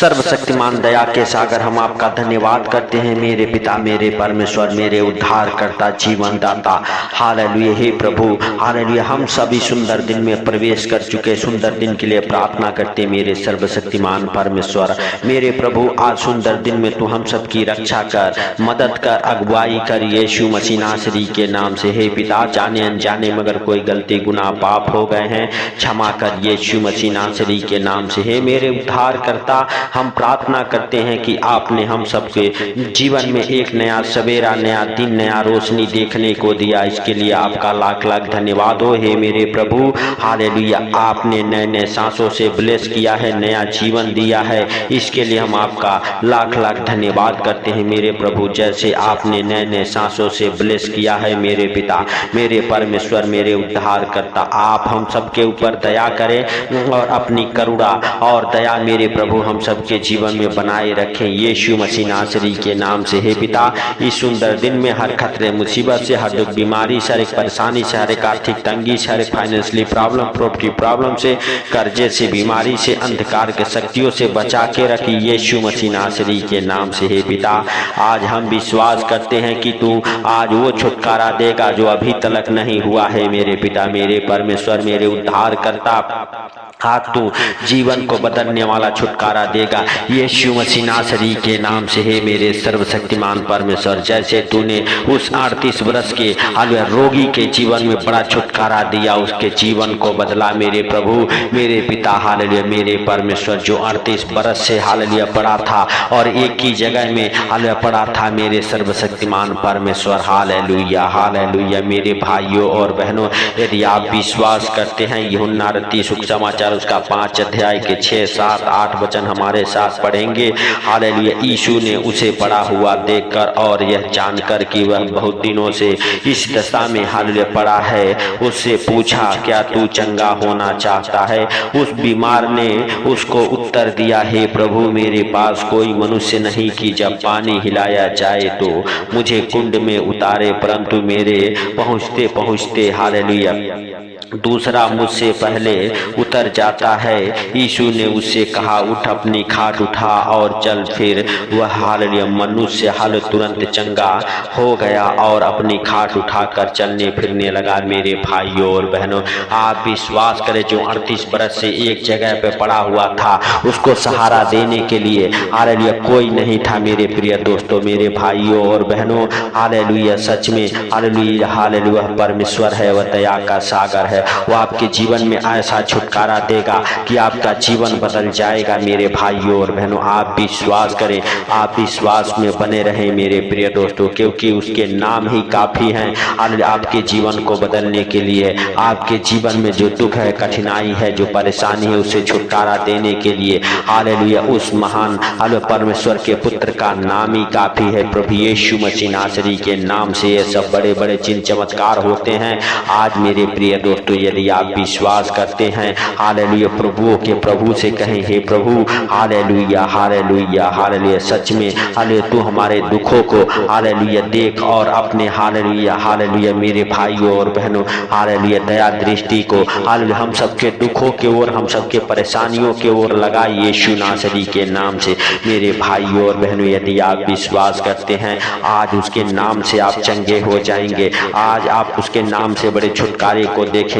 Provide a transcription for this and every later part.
सर्वशक्तिमान दया के सागर, हम आपका धन्यवाद करते हैं मेरे पिता, मेरे परमेश्वर, मेरे उद्धार करता, जीवन दाता। हालेलुया। हे प्रभु, हालेलुया। हम सभी सुंदर दिन में प्रवेश कर चुके, सुंदर दिन के लिए प्रार्थना करते मेरे सर्वशक्तिमान परमेश्वर, मेरे प्रभु। आज सुंदर दिन में तू हम सबकी रक्षा कर, मदद कर, अगुवाई कर, यीशु मसीह नासरी के नाम से। हे पिता, जाने अनजाने मगर कोई गलती गुनाह पाप हो गए हैं, क्षमा कर यीशु मसीह नासरी के नाम से। हे मेरे उद्धार करता, हम प्रार्थना करते हैं कि आपने हम सबके जीवन में एक नया सवेरा, नया दिन, नया रोशनी देखने को दिया। इसके लिए आपका लाख लाख धन्यवाद हो हे मेरे प्रभु। हालेलुया। आपने नए नए सांसों से ब्लेस किया है, नया जीवन दिया है, इसके लिए हम आपका लाख लाख धन्यवाद करते हैं मेरे प्रभु। जैसे आपने नए नए सांसों से ब्लेस किया है मेरे पिता, मेरे परमेश्वर, मेरे उद्धार करता, आप हम सबके ऊपर दया करें और अपनी करुणा और दया मेरे प्रभु हम सबके जीवन में बनाए रखें यीशु मसीह नासरी के नाम से। हे पिता, इस सुंदर दिन में हर खतरे मुसीबत से, हर दुख बीमारी से, हर एक परेशानी से, हर एक आर्थिक तंगी से, हर एक फाइनेंशियली प्रॉब्लम, प्रॉपर्टी प्रॉब्लम से, कर्जे से, बीमारी से, अंधकार के शक्तियों से बचा के रखी यीशु मसीह नासरी के नाम से। हे पिता, आज हम विश्वास करते हैं कि तू आज वो छुटकारा देगा जो अभी तक नहीं हुआ है मेरे पिता, मेरे परमेश्वर, मेरे उद्धार करता। आज तू जीवन को बदलने वाला छुटकारा देगा यीशु मसीह नासरी के नाम से। हे मेरे सर्वशक्तिमान परमेश्वर, जैसे तूने उस 38 वर्ष के हालेलुया रोगी के जीवन में बड़ा छुटकारा दिया, उसके जीवन को बदला मेरे प्रभु, मेरे पिता। हालेलुया। मेरे परमेश्वर, जो 38 वर्ष से हालेलुया पड़ा था और एक ही जगह में हालेलुया पड़ा था मेरे सर्वशक्तिमान परमेश्वर। Hallelujah, hallelujah. मेरे भाइयों और बहनों, यदि आप विश्वास करते हैं, यूहन्ना रत्ती सुसमाचार उसका 5 अध्याय के 6, 7, 8 वचन हमारे साथ पढ़ेंगे। हालेलुया। यीशु ने उसे पड़ा हुआ देखकर और यह जानकर कि वह बहुत दिनों से इस दशा में हालेलुया पड़ा है, उससे पूछा, क्या तू चंगा होना चाहता है? उस बीमार ने उसको उत्तर दिया, हे प्रभु, मेरे पास कोई मनुष्य नहीं कि जब पानी हिलाया जाए तो मुझे कुंड में उतारे, परंतु मेरे पहुँचते पहुँचते हालेलुया दूसरा मुझसे पहले उतर जाता है। यीशु ने उससे कहा, उठ, अपनी खाट उठा और चल। फिर वह हालेलुया मनुष्य हाल तुरंत चंगा हो गया और अपनी खाट उठाकर चलने फिरने लगा। मेरे भाइयों और बहनों, आप विश्वास करें, जो 38 बरस से एक जगह पे पड़ा हुआ था, उसको सहारा देने के लिए हालेलुया कोई नहीं था। मेरे प्रिय दोस्तों, मेरे भाइयों और बहनों, हालेलुया सच में हालेलुया, हालेलुया परमेश्वर है, वह दया का सागर है। वो आपके जीवन में ऐसा छुटकारा देगा कि आपका जीवन बदल जाएगा। मेरे भाइयों और बहनों, आप विश्वास करें, आप विश्वास में बने रहें मेरे प्रिय दोस्तों, क्योंकि उसके नाम ही काफी हैं आपके जीवन को बदलने के लिए। आपके जीवन में जो दुख है, कठिनाई है, जो परेशानी है, उससे छुटकारा देने के लिए हालेलुया उस महान हालेलुया परमेश्वर के पुत्र का नाम ही काफी है, प्रभु यीशु मसीह नासरी के नाम से ये सब बड़े बड़े चिन्ह चमत्कार होते हैं। आज मेरे प्रिय दोस्तों, यदि आप विश्वास करते हैं, हालेलुया प्रभुओं के प्रभु से कहें, हे प्रभु, हालेलुया, हालेलुया, हालेलुया सच में हालेलुया तू हमारे दुखों को हालेलुया देख और अपने हालेलुया, हालेलुया मेरे भाइयों और बहनों, हालेलुया दया दृष्टि को हालेलुया हम सबके दुखों के ओर, हम सबके परेशानियों के ओर लगा यीशु नासरी के नाम से। मेरे भाइयों और बहनों, यदि आप विश्वास करते हैं, आज उसके नाम से आप चंगे हो जाएंगे, आज आप उसके नाम से बड़े छुटकारे को देखेंगे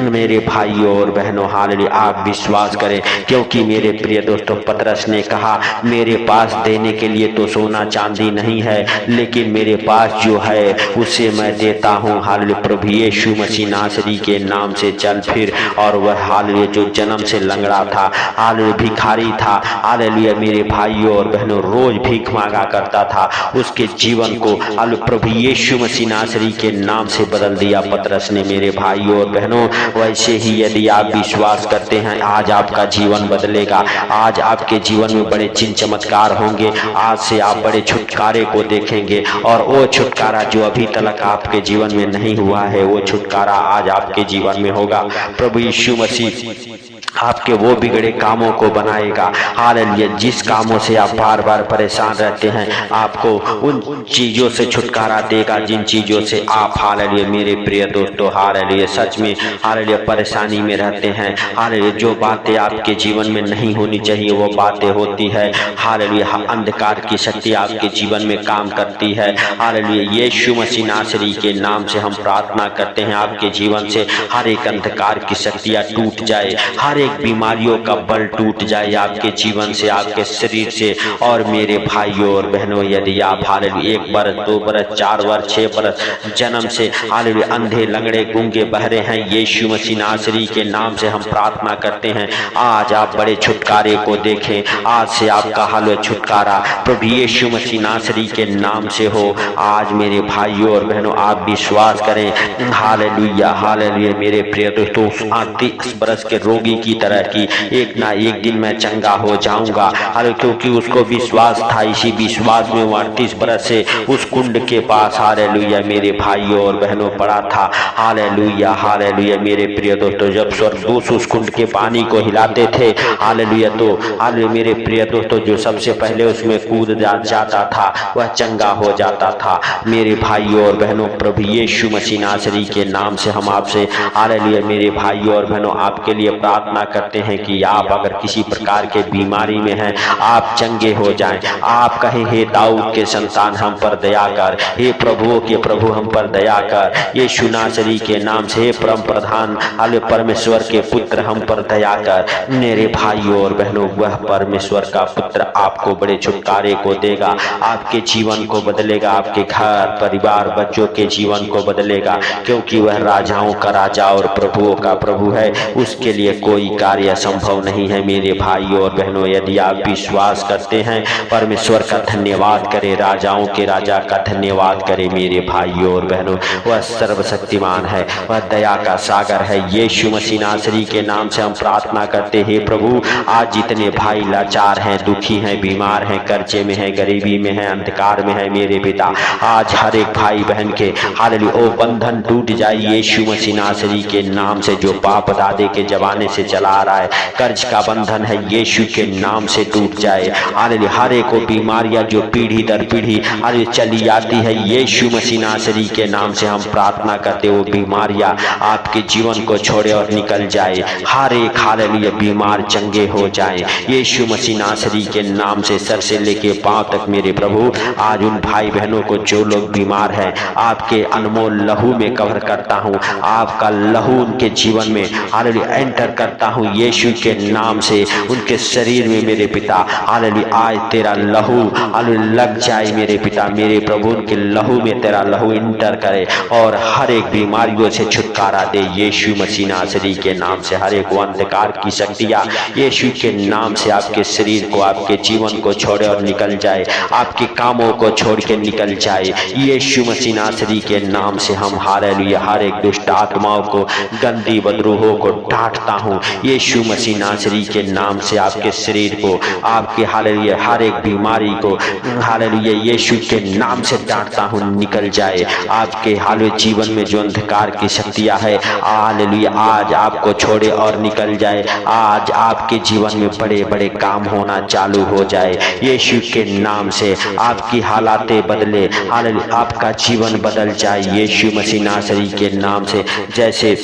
मेरे भाइयों और बहनों। हालेलुया आप विश्वास करें, क्योंकि मेरे प्रिय दोस्तों, पतरस ने कहा, मेरे पास देने के लिए तो सोना चांदी नहीं है, लेकिन मेरे पास जो है उसे मैं देता हूँ। हालेलुया प्रभु यीशु मसीह नासरी के नाम से चल फिर। और वह हालेलुया जो जन्म से लंगड़ा था, हालेलुया भिखारी था, हालेलुया मेरे भाइयों और बहनों रोज भीख मांगा करता था, उसके जीवन को हालेलुया प्रभु यीशु मसीह नासरी के नाम से बदल दिया पतरस ने। मेरे भाइयों और बहनों, वैसे ही यदि आप विश्वास करते हैं, आज आपका जीवन बदलेगा, आज आपके जीवन में बड़े चिन्ह चमत्कार होंगे, आज से आप बड़े छुटकारे को देखेंगे। और वो छुटकारा जो अभी तक आपके जीवन में नहीं हुआ है, वो छुटकारा आज आपके जीवन में होगा। प्रभु यीशु मसीह आपके वो बिगड़े कामों को बनाएगा। हालेलुया। जिस कामों से आप बार बार परेशान रहते हैं, आपको उन चीजों से छुटकारा देगा जिन चीजों से आप, हालेलुया मेरे प्रिय दोस्तों, हालेलुया सच में हालेलुया परेशानी में रहते हैं। हालेलुया जो बातें आपके जीवन में नहीं होनी चाहिए वो बातें होती है। हालेलुया अंधकार की शक्ति आपके जीवन में काम करती है। हालेलुया यीशु मसीह नासरी के नाम से हम प्रार्थना करते हैं, आपके जीवन से हर एक अंधकार की शक्तियां टूट जाए, हर एक बीमारियों का बल टूट जाए आपके जीवन से, आपके शरीर से। और मेरे भाइयों और बहनों, यदि आप हालेलुया 1 बरस 2 बरस 4 वर्ष 6 बरस जन्म से हालेलुया अंधे लंगड़े गूंगे बहरे हैं, यीशु मसीह नासरी के नाम से हम प्रार्थना करते हैं, आज आप बड़े छुटकारे को देखें। आज से आपका हालेलुया छुटकारा प्रभु यीशु मसीह नासरी के नाम से हो। आज मेरे भाइयों और बहनों आप विश्वास करें। हालेलुया हालेलुया मेरे प्रिय दोस्तों, 38 बरस के रोगी की तरह की एक ना एक दिन मैं चंगा हो जाऊंगा। अरे क्योंकि उसको विश्वास था, इसी विश्वास में वो 38 बरस से उस कुंड के पास हालेलुया मेरे भाइयों और बहनों पड़ा था। हालेलुया हालेलुया मेरे प्रिय दोस्तों, जब स्वर्गदूत उस कुंड के पानी को हिलाते थे हालेलुया, तो हालेलुया मेरे प्रिय दोस्तों जो सबसे पहले उसमें कूद जाता था वह चंगा हो जाता था। मेरे भाइयों और बहनों, प्रभु यीशु मसीह नासरी के नाम से हम आपसे हालेलुया मेरे भाइयों और बहनों आपके लिए प्रार्थना करते हैं कि आप अगर किसी प्रकार के बीमारी में हैं, आप चंगे हो जाएं। आप कहें, हे दाऊद के संतान हम पर दया कर, हे प्रभुओं के प्रभु हम पर दया कर, यीशु नासरी के नाम से, हे परम प्रधान हाले परमेश्वर के पुत्र हम पर दया कर। मेरे भाइयों और बहनों, वह परमेश्वर का पुत्र आपको बड़े छुटकारे को देगा, आपके जीवन को बदलेगा, आपके घर परिवार बच्चों के जीवन को बदलेगा, क्योंकि वह राजाओं का राजा और प्रभुओं का प्रभु है, उसके लिए कोई कार्य असंभव नहीं है। मेरे भाइयों और बहनों, यदि आप विश्वास करते हैं, परमेश्वर का धन्यवाद करें, राजाओं के राजा का धन्यवाद करें। मेरे भाइयों और बहनों, वह सर्वशक्तिमान है, वह दया का सागर है। यीशु मसीह नासरी के नाम से हम प्रार्थना करते हैं, प्रभु आज जितने भाई लाचार हैं, दुखी हैं, बीमार हैं, कर्जे में हैं, गरीबी में हैं, अंधकार में है, मेरे पिता आज हर एक भाई बहन के हालेलुया ओ बंधन टूट जाए यीशु मसीह नासरी के नाम से। जो पाप दादे के जमाने से चला आ रहा है, कर्ज का बंधन है, यीशु के नाम से टूट जाए। हालेलुया हर एक को बीमारियां जो पीढ़ी दर पीढ़ी हालेलुया चली आती है, यीशु मसीह नासरी के नाम से हम प्रार्थना करते, वो बीमारियां आपके जीवन को छोड़े और निकल जाए। हर एक हालेलुया बीमार चंगे हो जाए यीशु मसीह नासरी के नाम से, सर से लेके पांव तक। मेरे प्रभु आज उन भाई बहनों को जो लोग बीमार हैं, आपके अनमोल लहू में कवर करता हूँ, आपका लहू उनके जीवन में हालेलुया एंटर करता हूँ यीशु के नाम से। उनके शरीर में मेरे पिता हालेलुया आज तेरा लहू हालेलुया लग जाए मेरे पिता, मेरे प्रभु उनके लहू में तेरा लहू इंटर करे और हर एक बीमारियों से छुटकारा दे यीशु मसीह नासरी के नाम से। हर एक अंधकार की शक्तियाँ यीशु के नाम से आपके शरीर को, आपके जीवन को छोड़े और निकल जाए, आपके कामों को छोड़ के निकल जाए यीशु मसीह नासरी के नाम से। हम हालेलुया हर एक दुष्ट आत्माओं को, गंदी बदरूहों को डांटता हूँ यीशु मसीह नासरी के नाम से। आपके शरीर को, आपके हालेलुया हर एक बीमारी को हालेलुया यीशु के नाम से डांटता हूँ, निकल जाए। आपके हालेलुया जीवन में जो अंधकार की शक्तियाँ है हालेलुया आज आपको छोड़े और निकल जाए। आज आपके जीवन में बड़े बड़े काम होना चालू हो जाए यीशु के नाम से। आपकी हालातें बदले, हालेलुया आपका जीवन बदल जाए यीशु मसीह नासरी के नाम से। जैसे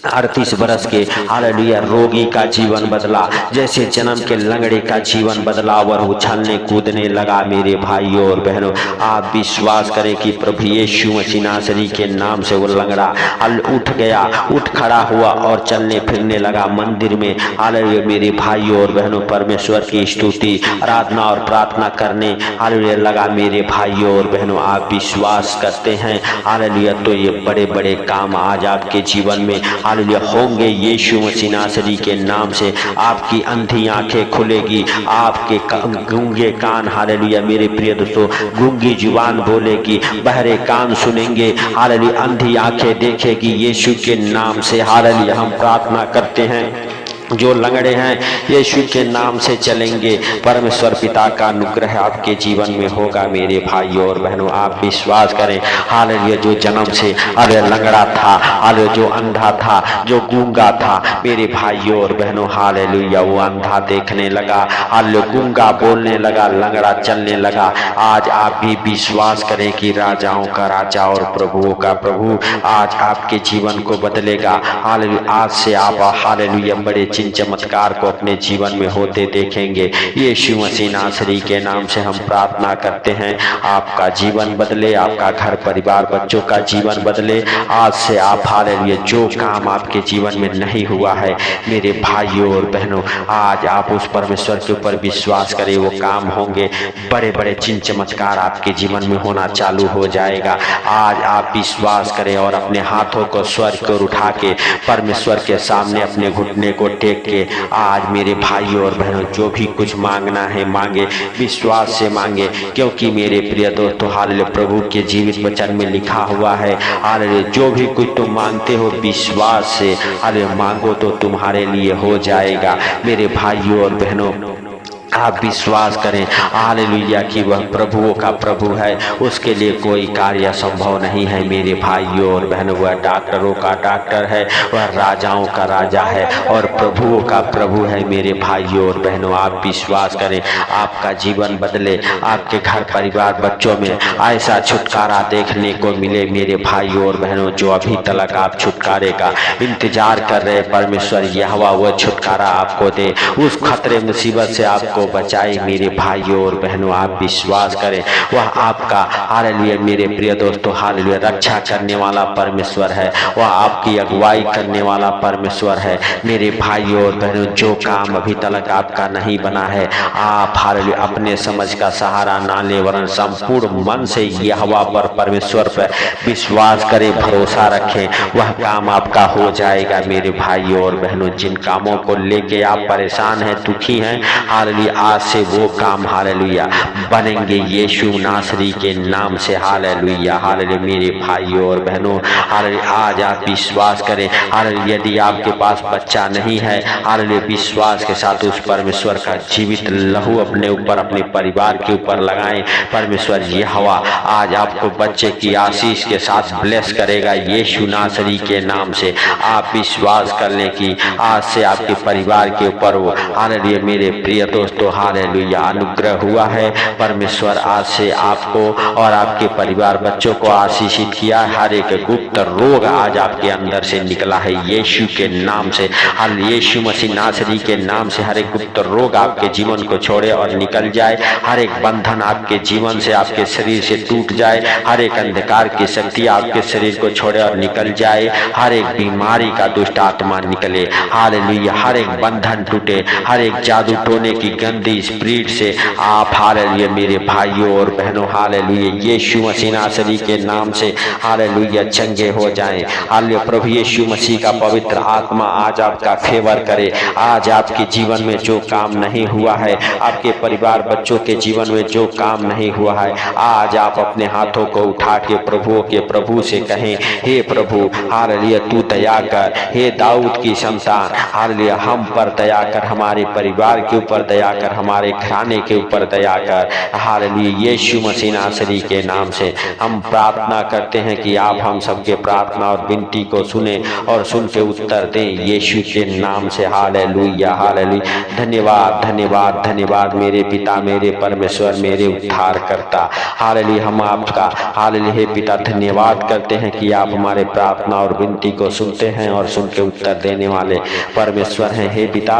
38 बरस के हालेलुया रोगी का जीवन बदला, जैसे जन्म के लंगड़े का जीवन बदला और उछलने कूदने लगा। मेरे भाइयों और बहनों, आप विश्वास करें कि प्रभु यीशु मसीह नासरी के नाम से वो लंगड़ा उठ गया, उठ खड़ा हुआ और चलने फिरने लगा मंदिर में। हालेलुया मेरे भाइयों और बहनों, परमेश्वर की स्तुति, आराधना और प्रार्थना करने हालेलुया लगा। मेरे भाइयों और बहनों, आप विश्वास करते हैं हालेलुया, तो ये बड़े बड़े काम आज आपके जीवन में हालेलुया होंगे यीशु मसीह नासरी के नाम से। आपकी अंधी आंखें खुलेगी, आपके गूंगे कान हालेलुया मेरे प्रिय दोस्तों, गूंगी जुबान बोलेगी, बहरे कान सुनेंगे हालेलुया, अंधी आंखें देखेगी यीशु के नाम से। हालेलुया हम प्रार्थना करते हैं जो लंगड़े हैं यीशु के नाम से चलेंगे। परमेश्वर पिता का अनुग्रह आपके जीवन में होगा मेरे भाइयों और बहनों, आप विश्वास करें। हालेलुया। जो जन्म से अरे लंगड़ा था, अरे जो अंधा था, जो गूंगा था, मेरे भाइयों और बहनों हालेलुया, वो अंधा देखने लगा, हालेलुया, गूंगा बोलने लगा, लंगड़ा चलने लगा। आज आप भी विश्वास करें कि राजाओं का राजा और प्रभुओं का प्रभु आज आपके जीवन को बदलेगा। हालेलुया। आज से आप हालेलुया बड़े चिन्ह चमत्कार को अपने जीवन में होते देखेंगे। यीशु मसीह नासरी के नाम से हम प्रार्थना करते हैं, आपका जीवन बदले, आपका घर परिवार बच्चों का जीवन बदले। आज से आप हालेलुया जो काम आपके जीवन में नहीं हुआ है मेरे भाइयों और बहनों, आज आप उस परमेश्वर के ऊपर विश्वास करें, वो काम होंगे। बड़े बड़े चिन्ह चमत्कार आपके जीवन में होना चालू हो जाएगा। आज आप विश्वास करें और अपने हाथों को स्वर्ग को उठा के परमेश्वर के सामने अपने घुटने को टेक के आज मेरे भाइयों और बहनों जो भी कुछ मांगना है मांगे, विश्वास से मांगे, क्योंकि मेरे प्रिय दोस्तों हालेलुया प्रभु के जीवित वचन में लिखा हुआ है हालेलुया जो भी कुछ तुम मांगते हो विश्वास से हालेलुया मांगो तो तुम्हारे लिए हो जाएगा। मेरे भाइयों और बहनों आप विश्वास करें हालेलुया कि वह प्रभुओं का प्रभु है, उसके लिए कोई कार्य संभव नहीं है। मेरे भाइयों और बहनों वह डॉक्टरों का डॉक्टर है, वह राजाओं का राजा है और प्रभुओं का प्रभु है। मेरे भाइयों और बहनों आप विश्वास करें, आपका जीवन बदले, आपके घर परिवार बच्चों में ऐसा छुटकारा देखने को मिले। मेरे भाइयों और बहनों जो अभी तक आप छुटकारे का इंतजार कर रहे परमेश्वर यहोवा वह छुटकारा आपको दे, उस खतरे मुसीबत से आपको बचाए। मेरे भाइयों और बहनों आप विश्वास करें, वह आपका हालेलुया मेरे प्रिय दोस्तों हालेलुया रक्षा करने वाला परमेश्वर है, वह आपकी अगुवाई करने वाला परमेश्वर है। मेरे भाइयों और बहनों जो काम अभी तक आपका नहीं बना है, आप हालेलुया अपने समझ का सहारा ना ले वरन संपूर्ण मन से यहोवा पर परमेश्वर पर विश्वास करें, भरोसा रखें, वह काम आपका हो जाएगा। मेरे भाइयों और बहनों जिन कामों को लेके आप परेशान हैं, दुखी हैं, हालेलुया आज से वो काम हालेलुया बनेंगे यीशु नासरी के नाम से। हालेलुया हालेलुया मेरे भाइयों और बहनों हालेलुया आज आप विश्वास करें। हालेलुया यदि आपके पास बच्चा नहीं है, हालेलुया विश्वास के साथ उस परमेश्वर का जीवित लहू अपने ऊपर अपने परिवार के ऊपर लगाएं। परमेश्वर यहोवा आज आपको बच्चे की आशीष के साथ ब्लेस करेगा यीशु नासरी के नाम से। आप विश्वास कर लें कि आज से आपके परिवार के ऊपर वो हालेलुया मेरे प्रिय दोस्तों हालेलुया अनुग्रह हुआ है। परमेश्वर आज से आपको और आपके परिवार बच्चों को आशीषित किया। हर एक गुप्त रोग आज आपके अंदर से निकला है यीशु के नाम से। हर यीशु मसीह नासरी के नाम से हर एक गुप्त रोग आपके जीवन को छोड़े और निकल जाए। हर एक बंधन आपके जीवन से आपके शरीर से टूट जाए। हर एक अंधकार की शक्ति आपके शरीर को छोड़े और निकल जाए। हर एक बीमारी का दुष्ट आत्मा निकले हालेलुया। हर एक बंधन टूटे, हर एक जादू टोने की गंदी स्पिरिट से आप हालेलुया मेरे भाइयों और बहनों हालेलुया यीशु मसीह नासरी के नाम से हालेलुया चंगे हो जाएं। हालेलुया प्रभु यीशु मसीह का पवित्र आत्मा आज आपका फेवर करे। आज आपके जीवन में जो काम नहीं हुआ है, आपके परिवार बच्चों के जीवन में जो काम नहीं हुआ है, आज आप अपने हाथों को उठा के प्रभुओं के प्रभु से कहें, हे प्रभु हालेलुया तू दया कर, हे दाऊद की संतान हालेलुया हम पर दया कर, हमारे परिवार के ऊपर दया कर, हमारे खाने के ऊपर दया कर। हालेलुया यीशु मसीह नासरी के नाम से हम प्रार्थना करते हैं कि आप हम सबके प्रार्थना और विनती को सुने और सुन के उत्तर दें यीशु के नाम से। हालेलुया हालेलुया धन्यवाद धन्यवाद धन्यवाद मेरे पिता मेरे परमेश्वर मेरे उद्धार करता। हालेलुया हम आपका हालेलुया हे पिता धन्यवाद करते हैं कि आप हमारे प्रार्थना और विनती को सुनते हैं और सुन के उत्तर देने वाले परमेश्वर हैं। हे पिता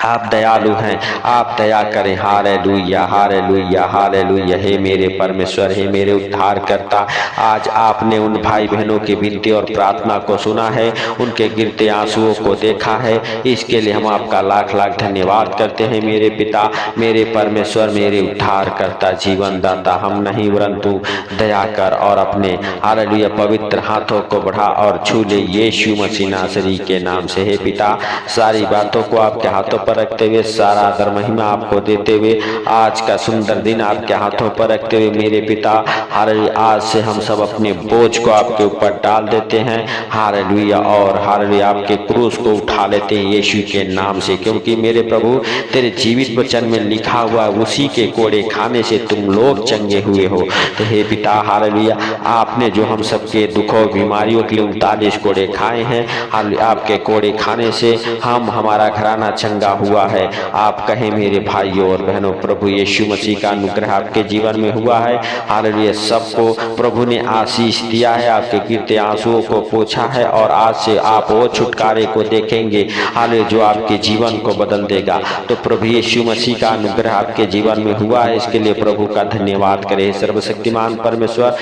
आप दयालु हैं, आप दया करें। हालेलुया हालेलुया हालेलुया हे मेरे परमेश्वर हे मेरे उद्धार करता, आज आपने उन भाई बहनों की विनती और प्रार्थना को सुना है, उनके गिरते आंसुओं को देखा है, इसके लिए हम आपका लाख लाख धन्यवाद करते हैं। मेरे पिता मेरे परमेश्वर मेरे उद्धार करता जीवन दाता हम नहीं परंतु दया कर और अपने हालेलुया पवित्र हाथों को बढ़ा और छू ले यीशु मसीह नासरी के नाम से। हे पिता सारी बातों को आपके हाथों पर रखते हुए सारा सादर महिमा आपको देते हुए आज का सुंदर दिन आपके हाथों पर रखते हुए मेरे पिता हालेलुया, आज से हम सब अपने बोझ को आपके ऊपर डाल देते हैं हालेलुया, और हालेलुया आपके क्रूस को उठा लेते हैं यीशु के नाम से, क्योंकि मेरे प्रभु तेरे जीवित वचन में लिखा हुआ उसी के कोड़े खाने से तुम लोग चंगे हुए हो। तो हे पिता हालेलुया, आपने जो हम सबके दुखों बीमारियों के लिए 39 कोड़े खाए हैं, हालेलुया आपके कोड़े खाने से हम हमारा घराना चंगा हुआ है। आप कहें मेरे भाइयों और बहनों, प्रभु यीशु मसीह का अनुग्रह आपके जीवन में हुआ है हालेलुया। सबको प्रभु ने आशीष दिया है, आपके गिरते आंसुओं को पोंछा है, और आज से आप वो छुटकारे को देखेंगे हालेलुया जो आपके जीवन को बदल देगा। तो प्रभु यीशु मसीह का अनुग्रह आपके जीवन में हुआ है, इसके लिए प्रभु का धन्यवाद करें। सर्वशक्तिमान परमेश्वर